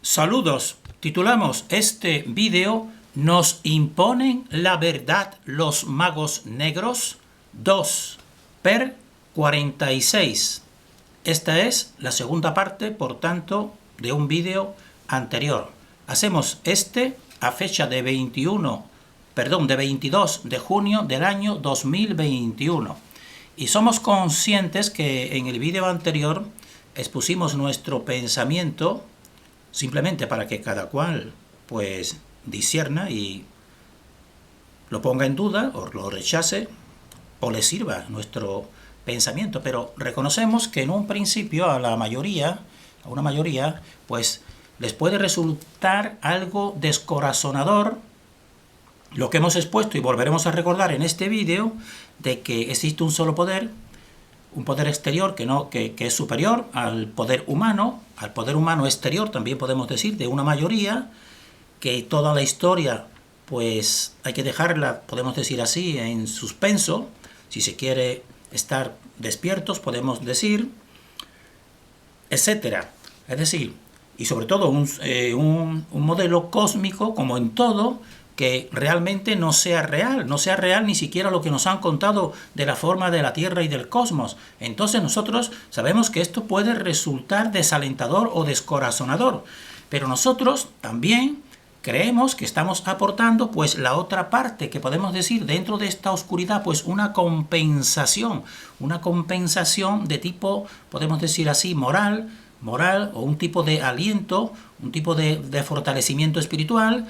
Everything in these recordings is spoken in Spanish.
Saludos, titulamos este vídeo ¿Nos imponen la verdad los magos negros? 2 per 46. Esta es la segunda parte, por tanto, de un vídeo anterior. Hacemos a fecha de 22 de junio del año 2021. Y somos conscientes que en el vídeo anterior expusimos nuestro pensamiento simplemente para que cada cual pues discierna y lo ponga en duda o lo rechace o le sirva nuestro pensamiento, pero reconocemos que en un principio a una mayoría, pues les puede resultar algo descorazonador lo que hemos expuesto y volveremos a recordar en este vídeo de que existe un solo poder, un poder exterior que es superior al poder humano exterior, también podemos decir, de una mayoría, que toda la historia pues hay que dejarla, podemos decir así, en suspenso. Si se quiere estar despiertos, podemos decir, etcétera. Es decir, y sobre todo un modelo cósmico, como en todo, que realmente no sea real ni siquiera lo que nos han contado de la forma de la Tierra y del cosmos. Entonces nosotros sabemos que esto puede resultar desalentador o descorazonador, pero nosotros también creemos que estamos aportando pues la otra parte, que podemos decir dentro de esta oscuridad, pues una compensación de tipo, podemos decir así, moral, o un tipo de aliento, un tipo de fortalecimiento espiritual,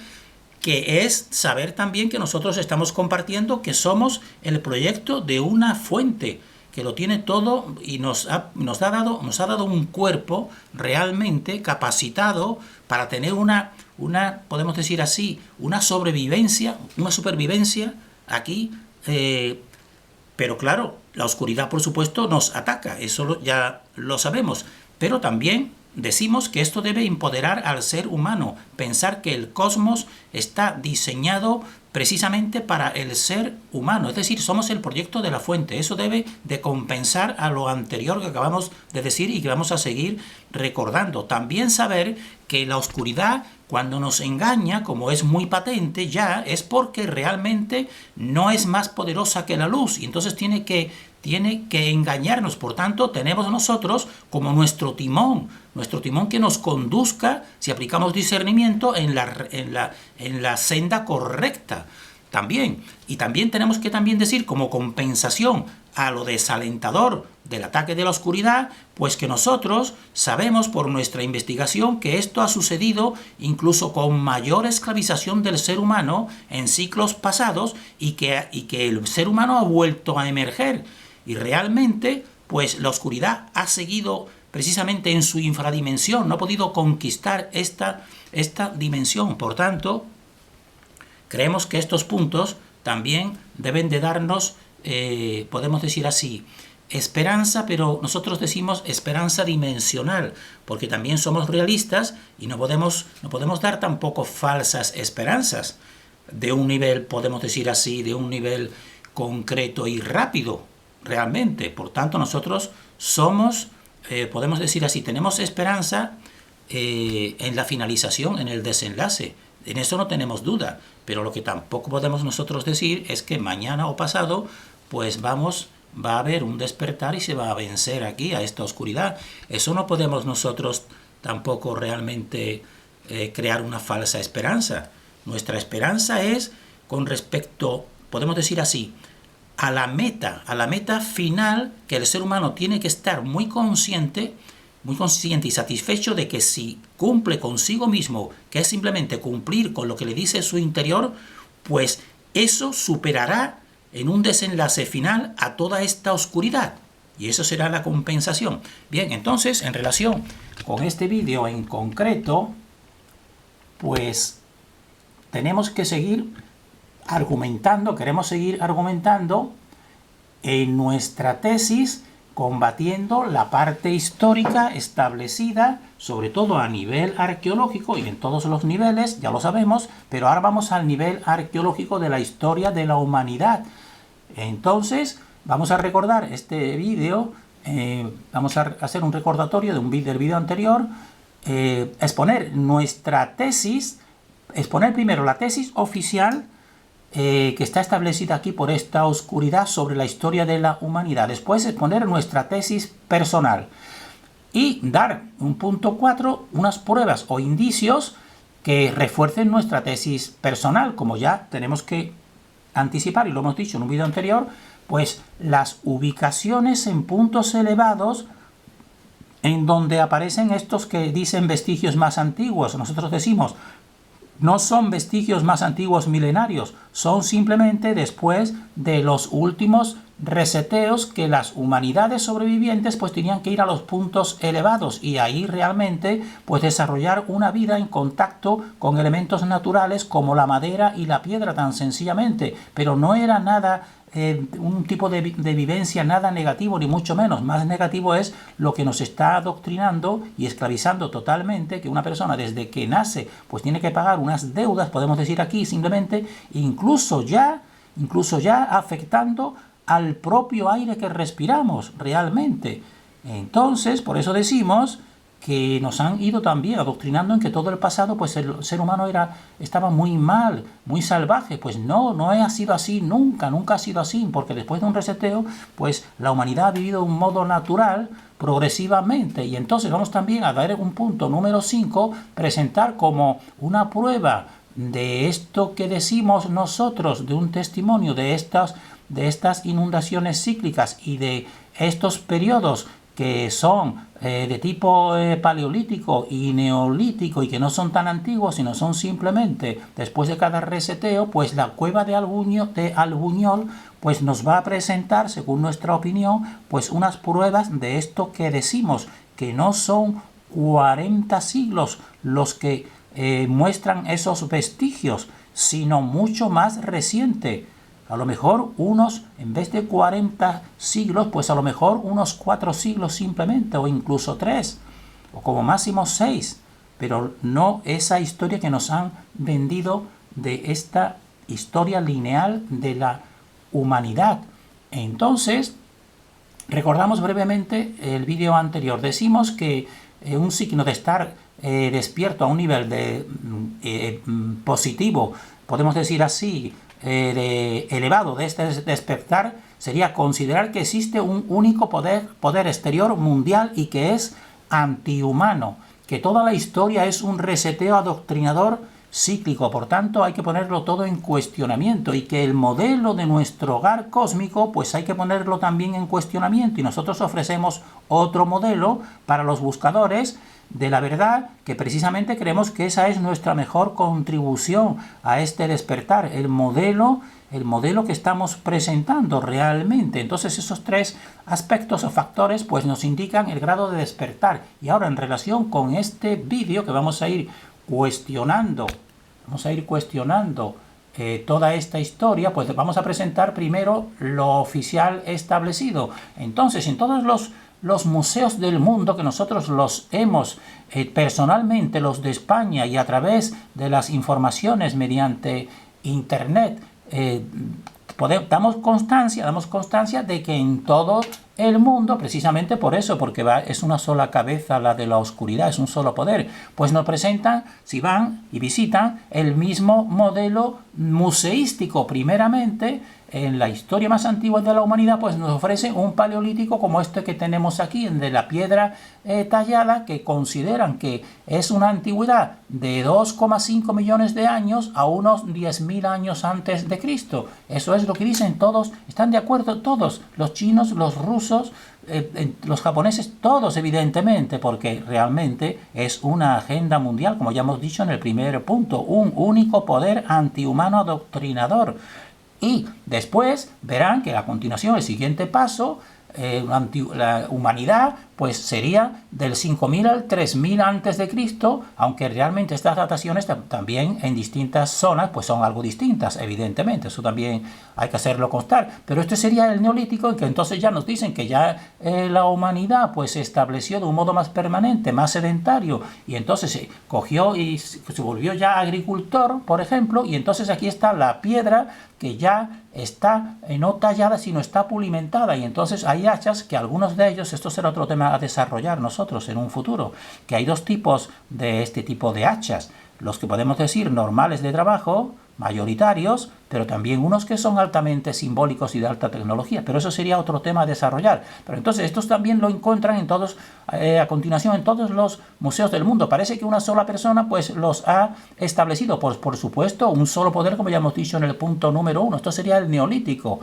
que es saber también que nosotros estamos compartiendo que somos el proyecto de una fuente que lo tiene todo y nos ha dado un cuerpo realmente capacitado para tener una podemos decir así, una supervivencia aquí, pero claro, la oscuridad por supuesto nos ataca, eso ya lo sabemos, pero también decimos que esto debe empoderar al ser humano, pensar que el cosmos está diseñado precisamente para el ser humano, es decir, somos el proyecto de la fuente. Eso debe de compensar a lo anterior que acabamos de decir y que vamos a seguir recordando. También saber que la oscuridad, cuando nos engaña, como es muy patente ya, es porque realmente no es más poderosa que la luz y entonces tiene que engañarnos. Por tanto, tenemos nosotros como nuestro timón que nos conduzca, si aplicamos discernimiento, en la senda correcta. También tenemos que decir, como compensación a lo desalentador del ataque de la oscuridad, pues que nosotros sabemos por nuestra investigación que esto ha sucedido incluso con mayor esclavización del ser humano en ciclos pasados y que el ser humano ha vuelto a emerger. Y realmente, pues la oscuridad ha seguido precisamente en su infradimensión, no ha podido conquistar esta dimensión. Por tanto, creemos que estos puntos también deben de darnos, podemos decir así, esperanza, pero nosotros decimos esperanza dimensional, porque también somos realistas y no podemos dar tampoco falsas esperanzas de un nivel, podemos decir así, de un nivel concreto y rápido, realmente. Por tanto, nosotros somos, podemos decir así, tenemos esperanza en la finalización, en el desenlace. En eso no tenemos duda, pero lo que tampoco podemos nosotros decir es que mañana o pasado pues va a haber un despertar y se va a vencer aquí a esta oscuridad. Eso no podemos nosotros tampoco realmente crear una falsa esperanza. Nuestra esperanza es con respecto, podemos decir así, a la meta final, que el ser humano tiene que estar muy consciente y satisfecho de que si cumple consigo mismo, que es simplemente cumplir con lo que le dice su interior, pues eso superará en un desenlace final a toda esta oscuridad. Y eso será la compensación. Bien, entonces, en relación con este vídeo en concreto, pues tenemos que queremos seguir argumentando en nuestra tesis, combatiendo la parte histórica establecida, sobre todo a nivel arqueológico y en todos los niveles, ya lo sabemos, pero ahora vamos al nivel arqueológico de la historia de la humanidad. Entonces, vamos a recordar este vídeo, vamos a hacer un recordatorio del vídeo anterior, exponer nuestra tesis, exponer primero la tesis oficial que está establecida aquí por esta oscuridad sobre la historia de la humanidad. Después exponer nuestra tesis personal y dar un punto 4, unas pruebas o indicios que refuercen nuestra tesis personal, como ya tenemos que anticipar, y lo hemos dicho en un vídeo anterior, pues las ubicaciones en puntos elevados en donde aparecen estos que dicen vestigios más antiguos. Nosotros decimos, no son vestigios más antiguos milenarios, son simplemente después de los últimos reseteos que las humanidades sobrevivientes pues tenían que ir a los puntos elevados y ahí realmente pues desarrollar una vida en contacto con elementos naturales como la madera y la piedra tan sencillamente, pero no era nada un tipo de vivencia nada negativo, ni mucho menos. Más negativo es lo que nos está adoctrinando y esclavizando totalmente, que una persona desde que nace pues tiene que pagar unas deudas, podemos decir aquí simplemente, incluso ya afectando al propio aire que respiramos realmente. Entonces, por eso decimos que nos han ido también adoctrinando en que todo el pasado, pues el ser humano estaba muy mal, muy salvaje. Pues no ha sido así nunca ha sido así, porque después de un reseteo, pues la humanidad ha vivido de un modo natural, progresivamente. Y entonces vamos también a dar un punto número 5, presentar como una prueba de esto que decimos nosotros, de un testimonio de estas inundaciones cíclicas y de estos periodos que son de tipo paleolítico y neolítico y que no son tan antiguos, sino son simplemente después de cada reseteo, pues la cueva de Albuñol pues nos va a presentar, según nuestra opinión, pues unas pruebas de esto que decimos, que no son 40 siglos los que muestran esos vestigios, sino mucho más reciente. A lo mejor en vez de 40 siglos, pues a lo mejor unos 4 siglos simplemente, o incluso 3, o como máximo 6, pero no esa historia que nos han vendido de esta historia lineal de la humanidad. Entonces, recordamos brevemente el vídeo anterior. Decimos que un signo de estar despierto a un nivel de positivo, podemos decir así, de elevado de este despertar, sería considerar que existe un único poder exterior mundial y que es antihumano, que toda la historia es un reseteo adoctrinador cíclico, por tanto hay que ponerlo todo en cuestionamiento, y que el modelo de nuestro hogar cósmico pues hay que ponerlo también en cuestionamiento, y nosotros ofrecemos otro modelo para los buscadores de la verdad, que precisamente creemos que esa es nuestra mejor contribución a este despertar, el modelo que estamos presentando realmente. Entonces esos 3 aspectos o factores pues nos indican el grado de despertar. Y ahora, en relación con este vídeo que vamos a ir cuestionando toda esta historia, pues vamos a presentar primero lo oficial establecido. Entonces, en todos los museos del mundo que nosotros los hemos personalmente, los de España, y a través de las informaciones mediante internet, damos constancia de que en todo el mundo, precisamente por eso, porque es una sola cabeza la de la oscuridad, es un solo poder, pues nos presentan, si van y visitan, el mismo modelo museístico. Primeramente, en la historia más antigua de la humanidad, pues nos ofrece un paleolítico como este que tenemos aquí, de la piedra tallada, que consideran que es una antigüedad de 2,5 millones de años a unos 10.000 años antes de Cristo. Eso es lo que dicen todos, están de acuerdo todos, los chinos, los rusos, los japoneses, todos evidentemente, porque realmente es una agenda mundial, como ya hemos dicho en el primer punto, un único poder antihumano adoctrinador. Y después verán que a continuación el siguiente paso, la humanidad pues sería del 5000 al 3000 antes de Cristo, aunque realmente estas dataciones también en distintas zonas pues son algo distintas, evidentemente, eso también hay que hacerlo constar, pero este sería el neolítico, en que entonces ya nos dicen que ya la humanidad pues se estableció de un modo más permanente, más sedentario, y entonces se cogió y se volvió ya agricultor, por ejemplo, y entonces aquí está la piedra que ya está no tallada, sino está pulimentada. Y entonces hay hachas que algunos de ellos, esto será otro tema a desarrollar nosotros en un futuro, que hay dos tipos de este tipo de hachas. Los que podemos decir normales de trabajo, mayoritarios, pero también unos que son altamente simbólicos y de alta tecnología. Pero eso sería otro tema a desarrollar. Pero entonces estos también lo encuentran en todos, a continuación, en todos los museos del mundo. Parece que una sola persona pues los ha establecido. Pues por supuesto, un solo poder, como ya hemos dicho en el punto número 1. Esto sería el neolítico.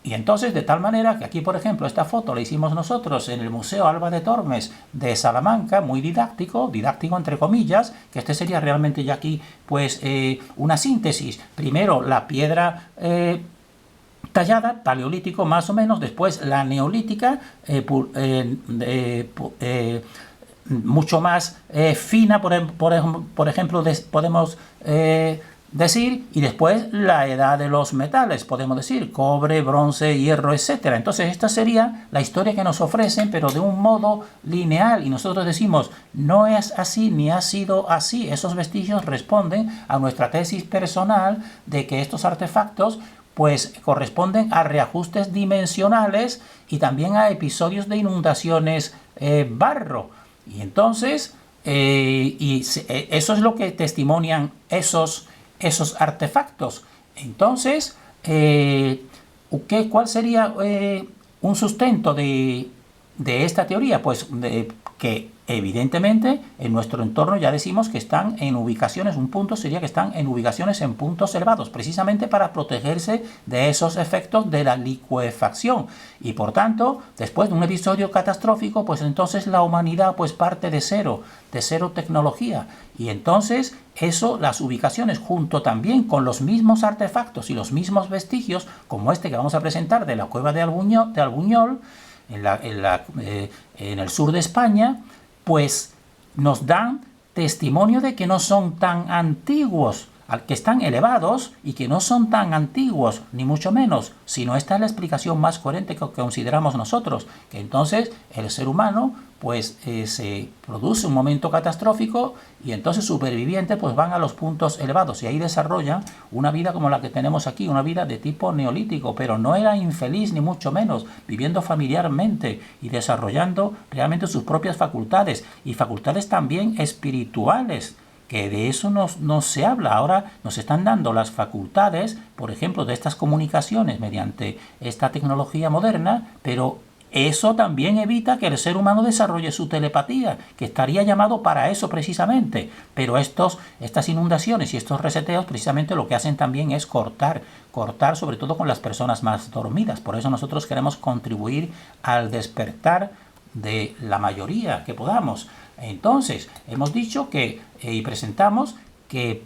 Y entonces, de tal manera que aquí, por ejemplo, esta foto la hicimos nosotros en el Museo Alba de Tormes de Salamanca, muy didáctico entre comillas, que este sería realmente ya aquí, pues, una síntesis. Primero, la piedra tallada, paleolítico más o menos, después la neolítica, mucho más fina, por ejemplo, podemos decir, y después la edad de los metales, podemos decir, cobre, bronce, hierro, etcétera. Entonces esta sería la historia que nos ofrecen, pero de un modo lineal, y nosotros decimos, no es así ni ha sido así. Esos vestigios responden a nuestra tesis personal de que estos artefactos pues corresponden a reajustes dimensionales y también a episodios de inundaciones barro. Y entonces, eso es lo que testimonian esos artefactos. Entonces, ¿cuál sería un sustento de esta teoría? Pues que evidentemente en nuestro entorno ya decimos que están en ubicaciones, un punto sería que están en ubicaciones en puntos elevados, precisamente para protegerse de esos efectos de la licuefacción. Y por tanto, después de un episodio catastrófico, pues entonces la humanidad pues parte de cero tecnología. Y entonces eso, las ubicaciones, junto también con los mismos artefactos y los mismos vestigios, como este que vamos a presentar de la cueva de Albuñol, en el sur de España, pues nos dan testimonio de que no son tan antiguos, que están elevados y que no son tan antiguos, ni mucho menos, sino esta es la explicación más coherente que consideramos nosotros, que entonces el ser humano pues se produce un momento catastrófico y entonces supervivientes pues van a los puntos elevados y ahí desarrollan una vida como la que tenemos aquí, una vida de tipo neolítico, pero no era infeliz ni mucho menos, viviendo familiarmente y desarrollando realmente sus propias facultades y facultades también espirituales, que de eso no se habla. Ahora nos están dando las facultades, por ejemplo, de estas comunicaciones mediante esta tecnología moderna, pero eso también evita que el ser humano desarrolle su telepatía, que estaría llamado para eso precisamente. Pero estas inundaciones y estos reseteos precisamente lo que hacen también es cortar sobre todo con las personas más dormidas. Por eso nosotros queremos contribuir al despertar de la mayoría que podamos. Entonces, hemos dicho que y presentamos que,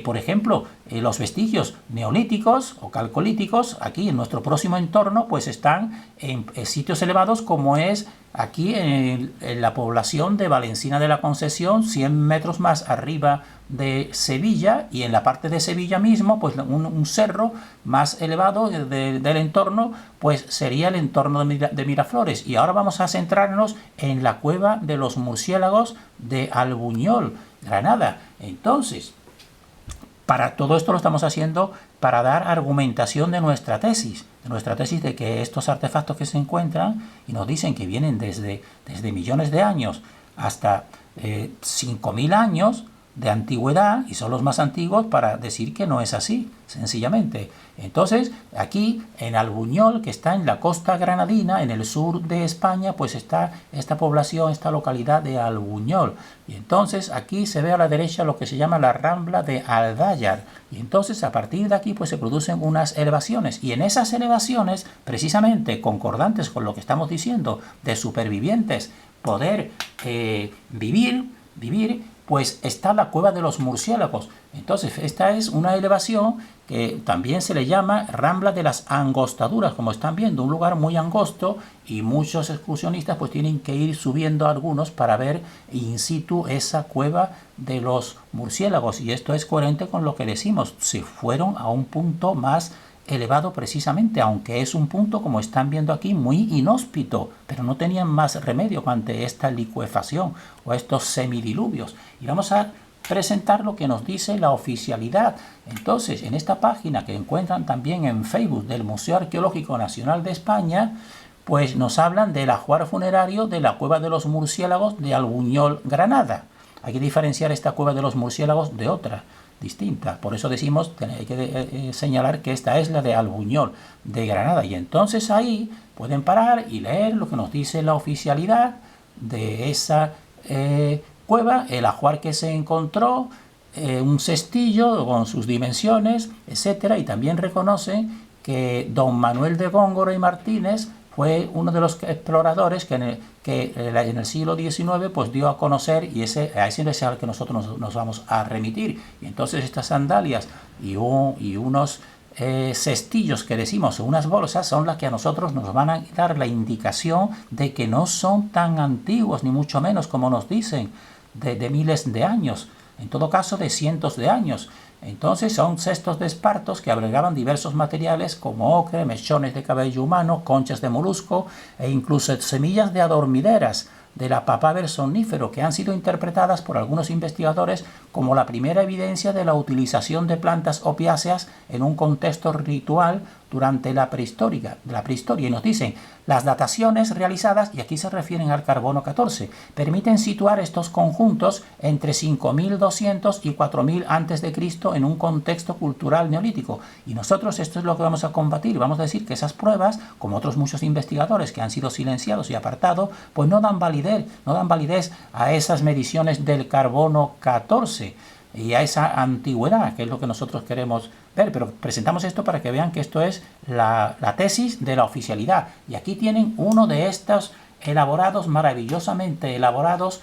por ejemplo, los vestigios neolíticos o calcolíticos, aquí en nuestro próximo entorno, pues están en sitios elevados como es aquí en la población de Valencina de la Concesión, 100 metros más arriba de Sevilla, y en la parte de Sevilla mismo, pues un cerro más elevado del entorno, pues sería el entorno de Miraflores. Y ahora vamos a centrarnos en la cueva de los murciélagos de Albuñol, Granada. Entonces, para todo esto lo estamos haciendo para dar argumentación de nuestra tesis de que estos artefactos que se encuentran y nos dicen que vienen desde millones de años hasta 5.000 años de antigüedad, y son los más antiguos para decir que no es así, sencillamente. Entonces, aquí en Albuñol, que está en la costa granadina, en el sur de España, pues está esta población, esta localidad de Albuñol. Y entonces aquí se ve a la derecha lo que se llama la Rambla de Aldayar. Y entonces a partir de aquí pues se producen unas elevaciones. Y en esas elevaciones, precisamente concordantes con lo que estamos diciendo de supervivientes, poder vivir, pues está la cueva de los murciélagos. Entonces esta es una elevación que también se le llama Rambla de las Angostaduras, como están viendo, un lugar muy angosto, y muchos excursionistas pues tienen que ir subiendo algunos para ver in situ esa cueva de los murciélagos, y esto es coherente con lo que decimos, se fueron a un punto más elevado precisamente, aunque es un punto, como están viendo aquí, muy inhóspito, pero no tenían más remedio ante esta licuefacción o estos semidiluvios. Y vamos a presentar lo que nos dice la oficialidad. Entonces, en esta página que encuentran también en Facebook del Museo Arqueológico Nacional de España, pues nos hablan del ajuar funerario de la Cueva de los Murciélagos de Albuñol, Granada. Hay que diferenciar esta Cueva de los Murciélagos de otra distinta. Por eso decimos, hay que señalar que esta es la de Albuñol, de Granada. Y entonces ahí pueden parar y leer lo que nos dice la oficialidad de esa cueva, el ajuar que se encontró, un cestillo con sus dimensiones, etcétera. Y también reconocen que don Manuel de Góngora y Martínez fue uno de los exploradores que en el siglo XIX pues dio a conocer, y a ese es al que nosotros nos vamos a remitir. Y entonces estas sandalias y unos cestillos que decimos, o unas bolsas, son las que a nosotros nos van a dar la indicación de que no son tan antiguos, ni mucho menos como nos dicen, de miles de años, en todo caso de cientos de años. Entonces son cestos de espartos que abrigaban diversos materiales como ocre, mechones de cabello humano, conchas de molusco e incluso semillas de adormideras de la papaver somnífero, que han sido interpretadas por algunos investigadores como la primera evidencia de la utilización de plantas opiáceas en un contexto ritual durante la prehistoria. Y nos dicen, las dataciones realizadas, y aquí se refieren al carbono 14, permiten situar estos conjuntos entre 5200 y 4000 a.C. en un contexto cultural neolítico. Y nosotros esto es lo que vamos a combatir. Vamos a decir que esas pruebas, como otros muchos investigadores que han sido silenciados y apartados, pues no dan validez a esas mediciones del carbono 14 y a esa antigüedad, que es lo que nosotros queremos ver. Pero presentamos esto para que vean que esto es la tesis de la oficialidad. Y aquí tienen uno de estos elaborados, maravillosamente elaborados,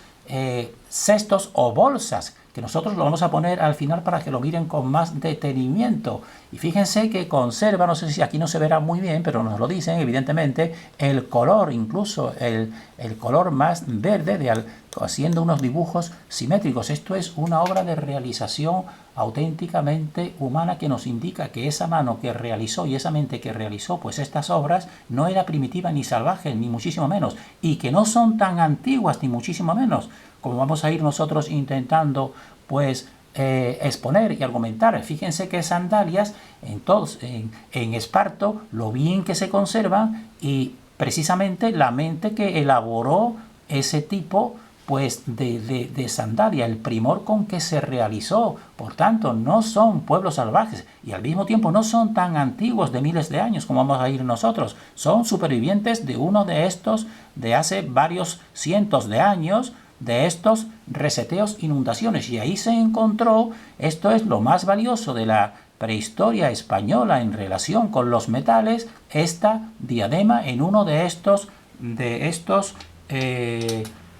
cestos o bolsas, que nosotros lo vamos a poner al final para que lo miren con más detenimiento. Y fíjense que conserva, no sé si aquí no se verá muy bien, pero nos lo dicen evidentemente, el color, incluso el color más verde, haciendo unos dibujos simétricos. Esto es una obra de realización auténticamente humana, que nos indica que esa mano que realizó y esa mente que realizó pues estas obras no era primitiva ni salvaje, ni muchísimo menos, y que no son tan antiguas ni muchísimo menos, como vamos a ir nosotros intentando pues exponer y argumentar. Fíjense que sandalias en Esparto, lo bien que se conservan, y precisamente la mente que elaboró ese tipo pues de sandalia, el primor con que se realizó. Por tanto, no son pueblos salvajes y al mismo tiempo no son tan antiguos, de miles de años como vamos a ir nosotros. Son supervivientes de uno de estos de hace varios cientos de años, de estos reseteos, inundaciones. Y ahí se encontró, esto es lo más valioso de la prehistoria española en relación con los metales, esta diadema en uno de estos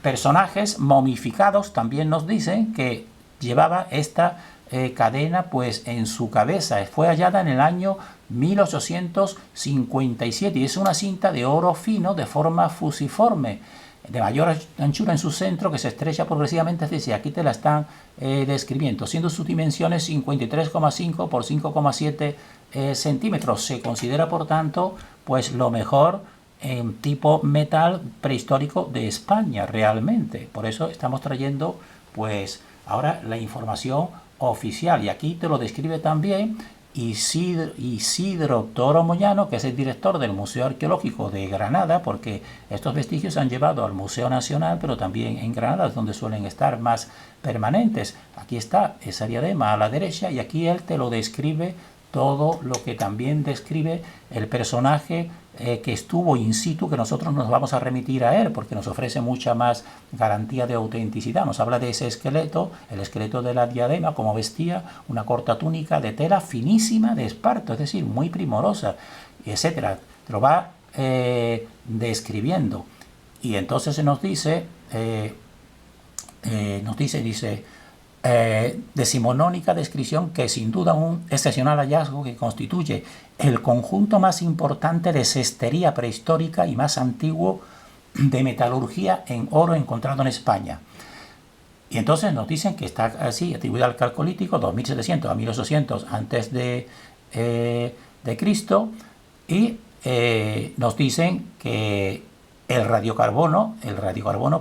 personajes momificados. También nos dicen que llevaba esta cadena pues en su cabeza. Fue hallada en el año 1857 y es una cinta de oro fino de forma fusiforme, de mayor anchura en su centro, que se estrecha progresivamente, es decir, aquí te la están describiendo, siendo sus dimensiones 53,5 por 5,7 centímetros. Se considera, por tanto, pues lo mejor en tipo metal prehistórico de España, realmente. Por eso estamos trayendo, pues, ahora la información oficial. Y aquí te lo describe también Isidro Toro Moyano, que es el director del Museo Arqueológico de Granada, porque estos vestigios se han llevado al Museo Nacional, pero también en Granada, donde suelen estar más permanentes. Aquí está esa diadema a la derecha, y aquí él te lo describe todo lo que también describe el personaje que estuvo in situ, que nosotros nos vamos a remitir a él porque nos ofrece mucha más garantía de autenticidad. Nos habla de ese esqueleto, el esqueleto de la diadema, como vestía una corta túnica de tela finísima de esparto, es decir, muy primorosa, etcétera. Lo va describiendo. Y entonces se nos dice, decimonónica descripción, que sin duda un excepcional hallazgo que constituye el conjunto más importante de cestería prehistórica y más antiguo de metalurgia en oro encontrado en España. Y entonces nos dicen que está así atribuida al calcolítico 2700 a 1800 antes de Cristo, y nos dicen que el radiocarbono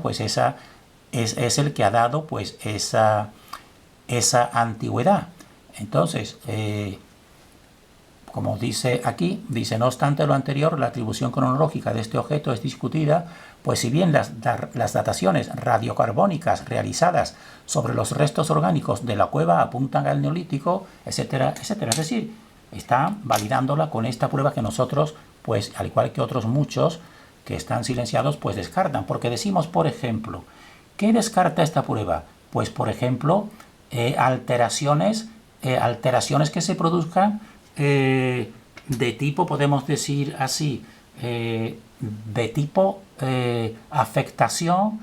pues es el que ha dado pues esa esa antigüedad. Entonces, como dice aquí, dice, no obstante lo anterior, la atribución cronológica de este objeto es discutida, pues si bien las dataciones radiocarbónicas realizadas sobre los restos orgánicos de la cueva apuntan al Neolítico, etcétera, etcétera. Es decir, están validándola con esta prueba que nosotros, pues al igual que otros muchos que están silenciados, pues descartan. Porque decimos, por ejemplo, ¿qué descarta esta prueba? Pues, por ejemplo, alteraciones que se produzcan de tipo, podemos decir así, de tipo afectación,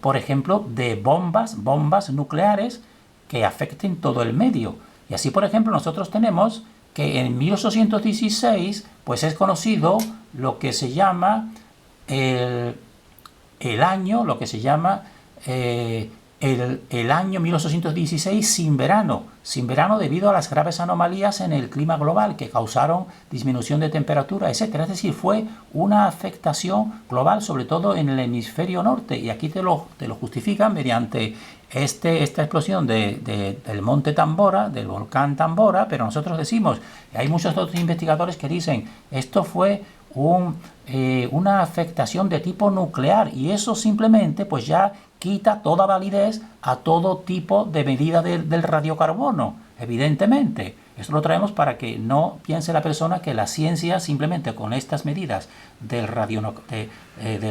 por ejemplo, de bombas nucleares que afecten todo el medio. Y así, por ejemplo, nosotros tenemos que en 1816, pues es conocido lo que se llama el año, lo que se llama el año 1816 sin verano debido a las graves anomalías en el clima global que causaron disminución de temperatura, etcétera. Es decir, fue una afectación global, sobre todo en el hemisferio norte, y aquí te lo justifican mediante esta explosión del monte Tambora, del volcán Tambora, pero nosotros decimos, hay muchos otros investigadores que dicen, esto fue una afectación de tipo nuclear, y eso simplemente pues ya quita toda validez a todo tipo de medida del radiocarbono, evidentemente. Esto lo traemos para que no piense la persona que la ciencia simplemente con estas medidas del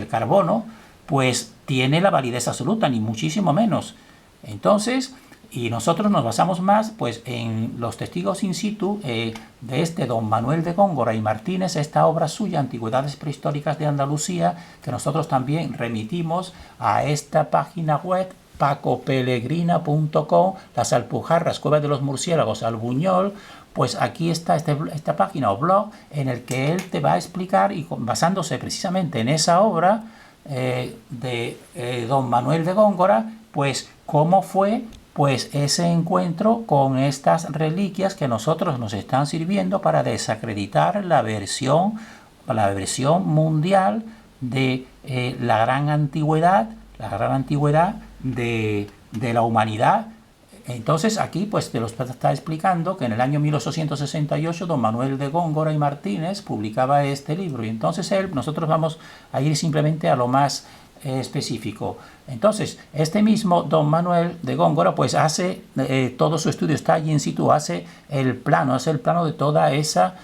carbono pues tiene la validez absoluta, ni muchísimo menos. Entonces, y nosotros nos basamos más pues en los testigos in situ de don Manuel de Góngora y Martínez, esta obra suya, Antigüedades Prehistóricas de Andalucía, que nosotros también remitimos a esta página web, pacopelegrina.com, Las Alpujarras, Cueva de los Murciélagos, Albuñol. Pues aquí está esta página o blog en el que él te va a explicar, y basándose precisamente en esa obra de don Manuel de Góngora, pues cómo fue pues ese encuentro con estas reliquias que nosotros nos están sirviendo para desacreditar la versión mundial de la gran antigüedad de la humanidad. Entonces aquí pues te lo está explicando que en el año 1868 don Manuel de Góngora y Martínez publicaba este libro, y entonces nosotros vamos a ir simplemente a lo más específico. Entonces, este mismo don Manuel de Góngora pues hace todo su estudio, está allí in situ, hace el plano de toda esa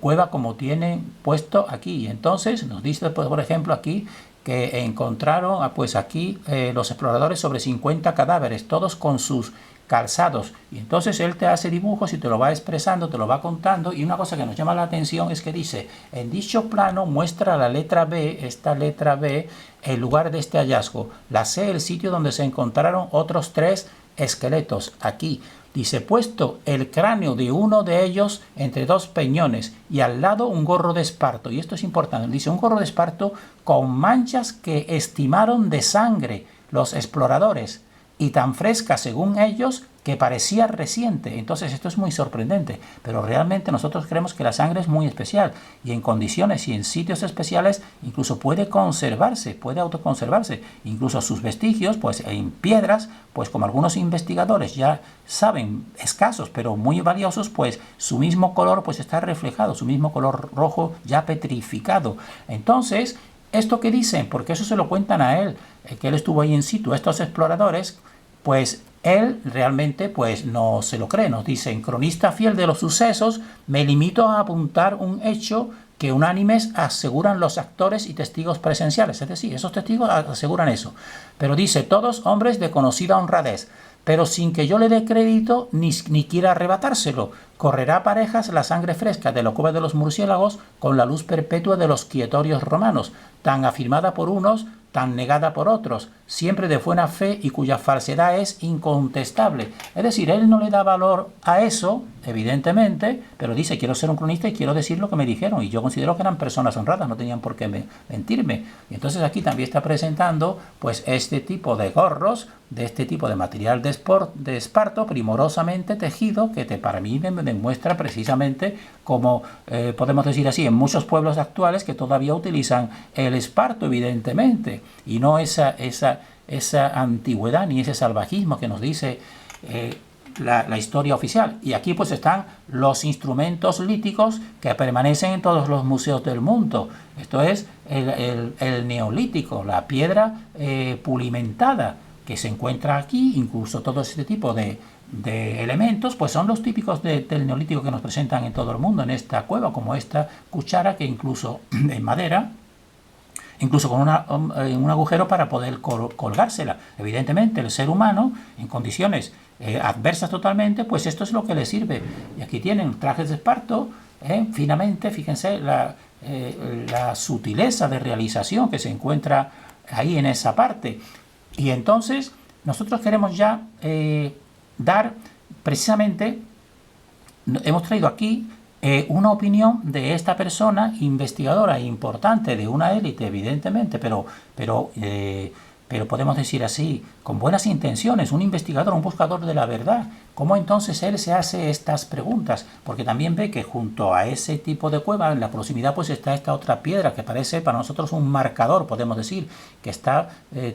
cueva como tienen puesto aquí. Y entonces nos dice, pues, por ejemplo, aquí que encontraron pues aquí los exploradores sobre 50 cadáveres, todos con sus calzados, y entonces él te hace dibujos y te lo va expresando, te lo va contando. Y una cosa que nos llama la atención es que dice, en dicho plano muestra la letra B, esta letra B, el lugar de este hallazgo, la C, el sitio donde se encontraron otros 3 esqueletos. Aquí dice, puesto el cráneo de uno de ellos entre 2 peñones y al lado un gorro de esparto, y esto es importante, dice un gorro de esparto con manchas que estimaron de sangre los exploradores, y tan fresca según ellos que parecía reciente. Entonces esto es muy sorprendente, pero realmente nosotros creemos que la sangre es muy especial, y en condiciones y en sitios especiales incluso puede conservarse, puede autoconservarse, incluso sus vestigios pues en piedras, pues como algunos investigadores ya saben, escasos pero muy valiosos, pues su mismo color pues está reflejado, su mismo color rojo ya petrificado. Entonces, ¿esto qué dicen? Porque eso se lo cuentan a él, que él estuvo ahí in situ, estos exploradores, pues él realmente pues no se lo cree. Nos dicen, cronista fiel de los sucesos, me limito a apuntar un hecho que unánimes aseguran los actores y testigos presenciales. Es decir, esos testigos aseguran eso. Pero dice, todos hombres de conocida honradez, pero sin que yo le dé crédito ni quiera arrebatárselo. Correrá a parejas la sangre fresca de la cueva de los murciélagos con la luz perpetua de los quietorios romanos, tan afirmada por unos, tan negada por otros, siempre de buena fe y cuya falsedad es incontestable. Es decir, él no le da valor a eso, evidentemente, pero dice, quiero ser un cronista y quiero decir lo que me dijeron, y yo considero que eran personas honradas, no tenían por qué mentirme. Y entonces aquí también está presentando pues este tipo de gorros, de este tipo de material de esparto primorosamente tejido, que para mí me demuestra precisamente como podemos decir así, en muchos pueblos actuales que todavía utilizan el esparto, evidentemente. y no esa antigüedad ni ese salvajismo que nos dice la historia oficial. Y aquí pues están los instrumentos líticos que permanecen en todos los museos del mundo. Esto es el neolítico, la piedra pulimentada que se encuentra aquí. Incluso todo este tipo de elementos pues son los típicos del neolítico que nos presentan en todo el mundo en esta cueva, como esta cuchara que incluso en madera, incluso con un agujero para poder colgársela. Evidentemente el ser humano en condiciones adversas totalmente, pues esto es lo que le sirve. Y aquí tienen trajes de esparto, finamente, fíjense la sutileza de realización que se encuentra ahí en esa parte. Y entonces nosotros queremos ya dar precisamente, hemos traído aquí una opinión de esta persona investigadora importante, de una élite evidentemente, pero podemos decir así, con buenas intenciones, un investigador, un buscador de la verdad. ¿Cómo entonces él se hace estas preguntas? Porque también ve que junto a ese tipo de cueva, en la proximidad, pues está esta otra piedra que parece para nosotros un marcador, podemos decir, que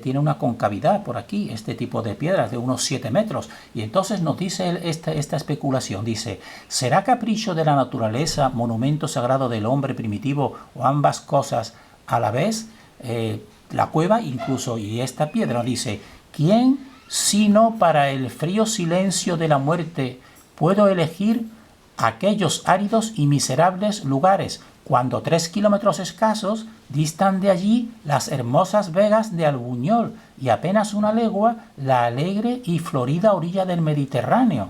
tiene una concavidad por aquí, este tipo de piedras de unos 7 metros. Y entonces nos dice él esta especulación, dice, ¿será capricho de la naturaleza, monumento sagrado del hombre primitivo o ambas cosas a la vez? La cueva incluso, y esta piedra dice, ¿quién sino para el frío silencio de la muerte puedo elegir aquellos áridos y miserables lugares, cuando 3 kilómetros escasos distan de allí las hermosas vegas de Albuñol y apenas una legua la alegre y florida orilla del Mediterráneo?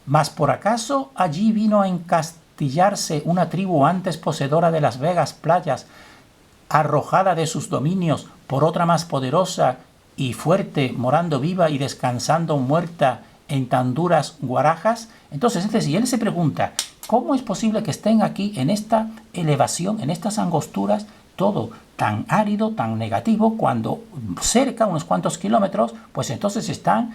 ¿Mas por acaso allí vino a encastillarse una tribu antes poseedora de las vegas playas, arrojada de sus dominios por otra más poderosa y fuerte, morando viva y descansando muerta en tan duras guarajas? Entonces, es decir, él se pregunta, ¿cómo es posible que estén aquí en esta elevación, en estas angosturas, todo tan árido, tan negativo, cuando cerca, unos cuantos kilómetros, pues entonces están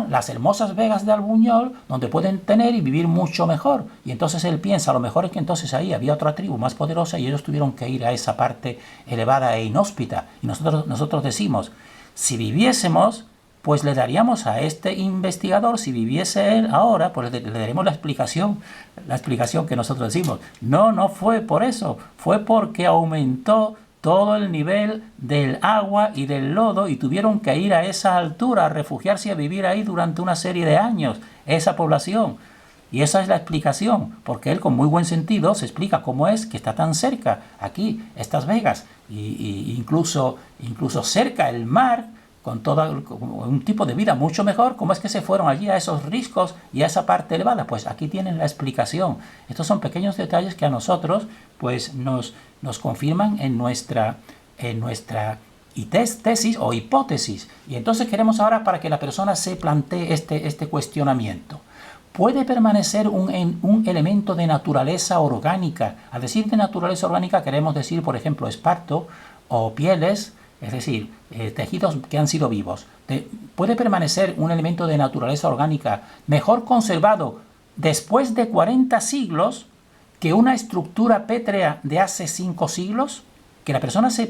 las hermosas vegas de Albuñol, donde pueden tener y vivir mucho mejor? Y entonces él piensa, a lo mejor es que entonces ahí había otra tribu más poderosa y ellos tuvieron que ir a esa parte elevada e inhóspita. Y nosotros decimos, si viviésemos, pues le daríamos a este investigador, si viviese él ahora, pues le daremos la explicación que nosotros decimos. No fue por eso, fue porque aumentó todo el nivel del agua y del lodo y tuvieron que ir a esa altura, a refugiarse y a vivir ahí durante una serie de años, esa población. Y esa es la explicación, porque él con muy buen sentido se explica cómo es que está tan cerca aquí, estas vegas, y incluso cerca el mar, con todo un tipo de vida mucho mejor. ¿Cómo es que se fueron allí a esos riscos y a esa parte elevada? Pues aquí tienen la explicación. Estos son pequeños detalles que a nosotros pues nos confirman en nuestra tesis o hipótesis. Y entonces queremos ahora para que la persona se plantee este cuestionamiento. ¿Puede permanecer un elemento de naturaleza orgánica? Al decir de naturaleza orgánica queremos decir, por ejemplo, esparto o pieles, es decir, tejidos que han sido vivos. ¿Puede permanecer un elemento de naturaleza orgánica mejor conservado después de 40 siglos que una estructura pétrea de hace 5 siglos? Que la persona se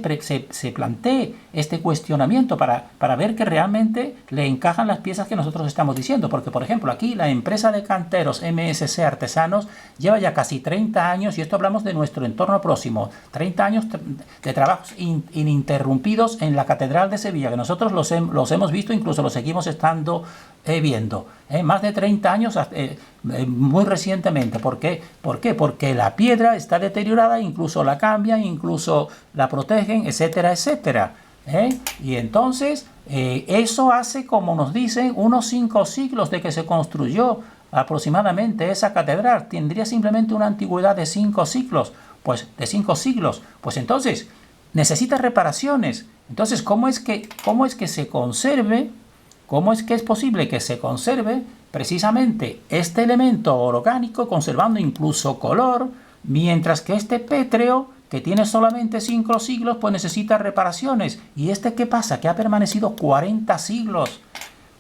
plantee este cuestionamiento para ver que realmente le encajan las piezas que nosotros estamos diciendo. Porque, por ejemplo, aquí la empresa de canteros MSC Artesanos lleva ya casi 30 años, y esto hablamos de nuestro entorno próximo, 30 años de trabajos ininterrumpidos en la Catedral de Sevilla, que nosotros los hemos visto, incluso los seguimos estando viendo. Más de 30 años, muy recientemente. ¿Por qué? Porque la piedra está deteriorada, incluso la cambian, incluso la protegen, etcétera, etcétera. Y entonces eso hace, como nos dicen, unos 5 siglos de que se construyó aproximadamente esa catedral. Tendría simplemente una antigüedad de 5 siglos. Pues entonces necesita reparaciones. Entonces, ¿cómo es que se conserve? ¿Cómo es que es posible que se conserve precisamente este elemento orgánico, conservando incluso color, mientras que este pétreo, que tiene solamente 5 siglos, pues necesita reparaciones? ¿Y qué pasa? Que ha permanecido 40 siglos.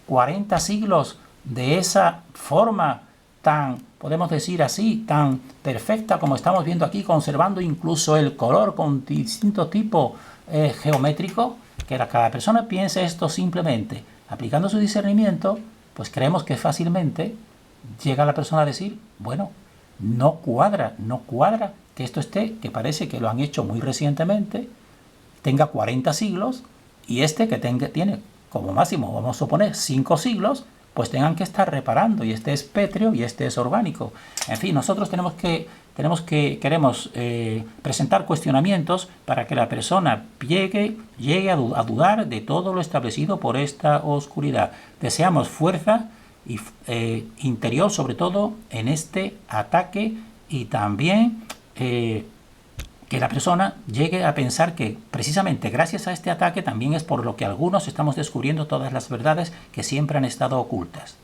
40 siglos de esa forma tan, podemos decir así, tan perfecta como estamos viendo aquí, conservando incluso el color con distinto tipo geométrico. que cada persona piense esto simplemente aplicando su discernimiento, pues creemos que fácilmente llega la persona a decir, bueno, no cuadra que esto esté, que parece que lo han hecho muy recientemente, tenga 40 siglos, y que tiene como máximo, vamos a suponer, 5 siglos, pues tengan que estar reparando, y este es pétreo y este es orgánico. En fin, nosotros queremos presentar cuestionamientos para que la persona llegue a dudar de todo lo establecido por esta oscuridad. Deseamos fuerza interior, sobre todo en este ataque, y también que la persona llegue a pensar que precisamente gracias a este ataque también es por lo que algunos estamos descubriendo todas las verdades que siempre han estado ocultas.